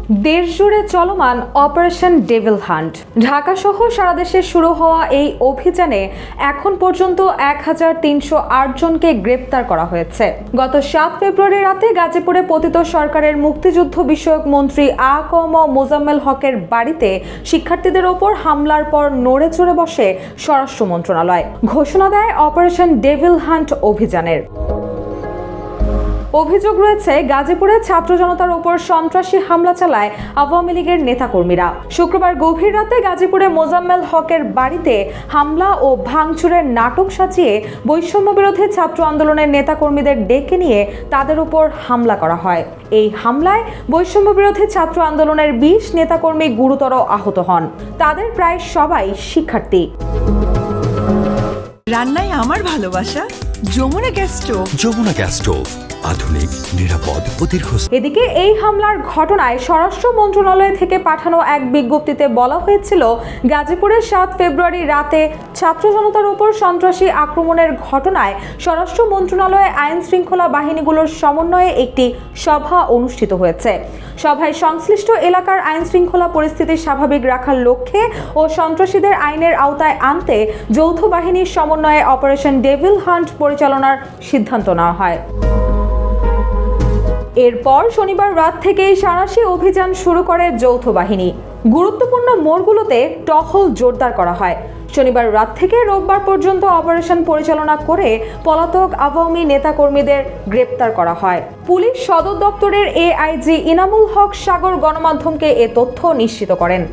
দেশজুড়ে চলমান operation devil hunt. Dhaka সহ সারা দেশে শুরু হওয়া এই অভিযানে এখন পর্যন্ত 1308 জনকে গ্রেপ্তার করা হয়েছে। গত 7 ফেব্রুয়ারি রাতে গাজীপুরে পতিত সরকারের মুক্তিযুদ্ধ বিষয়ক মন্ত্রী আ.ক.ম মোজাম্মেল হকের বাড়িতে শিক্ষার্থীদের ওপর হামলার পর নড়ে চড়ে বসে স্বরাষ্ট্র মন্ত্রণালয় ঘোষণা দেয় অপারেশন ডেভিল হান্ট অভিযানের। অভিযোগ রয়েছে গাজীপুরে ছাত্র জনতার উপর সন্ত্রাসী হামলা চালায় আওয়ামী লীগের নেতাকর্মীরা। শুক্রবার গভীর রাতে গাজীপুরে মোজাম্মেল হকের বাড়িতে হামলা ও ভাঙচুরের নাটক সাজিয়ে বৈষম্য বিরোধী ছাত্র আন্দোলনের নেতাকর্মীদের ডেকে নিয়ে তাদের উপর হামলা করা হয়। এই হামলায় বৈষম্য বিরোধী ছাত্র আন্দোলনের 20 নেতাকর্মী গুরুতর আহত হন। তাদের প্রায় সবাই শিক্ষার্থী। রান্নায় আমার ভালোবাসা Jamuna gas stove. Jamuna gas stove, আধুনিক, নিরাপদ ও দীর্ঘস্থায়ী। এদিকে এই হামলার ঘটনায় স্বরাষ্ট্র মন্ত্রণালয় থেকে পাঠানো এক বিজ্ঞপ্তিতে বলা হয়েছিল, গাজীপুরের 7 ফেব্রুয়ারি রাতে ছাত্র জনতার উপর সন্ত্রাসী আক্রমণের ঘটনায় স্বরাষ্ট্র মন্ত্রণালয়ে আইন শৃঙ্খলা বাহিনীগুলোর সমন্বয়ে একটি সভা অনুষ্ঠিত হয়েছে। সভায় সংশ্লিষ্ট এলাকার আইন শৃঙ্খলা পরিস্থিতি স্বাভাবিক রাখার লক্ষ্যে ও সন্ত্রাসীদের আইনের আওতায় আনতে যৌথ বাহিনীর সমন্বয়ে অপারেশন ডেভিল হান্ট পরিচালনার সিদ্ধান্ত নেওয়া হয়। এরপর শনিবার রাত থেকেই সাঁড়াশি অভিযান শুরু করে যৌথ বাহিনী। গুরুত্বপূর্ণ মোড়গুলোতে টহল জোরদার করা হয়। শনিবার রাত থেকে রোববার পর্যন্ত অপারেশন পরিচালনা করে পলাতক আওয়ামী নেতাকর্মীদের গ্রেপ্তার করা হয়। পুলিশ সদর দপ্তরের এআইজি ইনামুল হক সাগর গণমাধ্যমকে এ তথ্য নিশ্চিত করেন।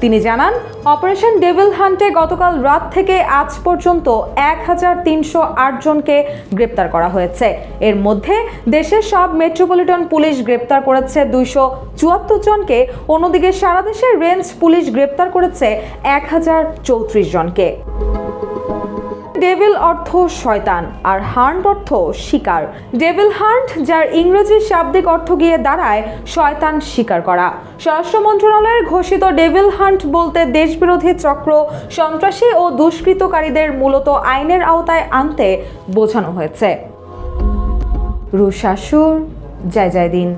তিনি জানান, অপারেশন ডেভিল হান্টে গতকাল রাত থেকে আজ পর্যন্ত 1308 জনকে গ্রেপ্তার করা হয়েছে। এর মধ্যে দেশের সব মেট্রোপলিটন পুলিশ গ্রেপ্তার করেছে 274 জনকে, অন্যদিকে সারা দেশের রেঞ্জ পুলিশ গ্রেপ্তার করেছে 1034 জনকে। ডেভিল অর্থ শয়তান আর হান্ট অর্থ শিকার। ডেভিল হান্ট, যার ইংরেজি শাব্দিক অর্থ গিয়ে দাঁড়ায় শয়তান শিকার করা। স্বরাষ্ট্র মন্ত্রণালয়ের ঘোষিত ডেভিল হান্ট বলতে দেশবিরোধী চক্র, সন্ত্রাসী ও দুষ্কৃতকারীদের মূলত আইনের আওতায় আনতে বোঝানো হয়েছে। রুশাসুর, জয় জয় দিন।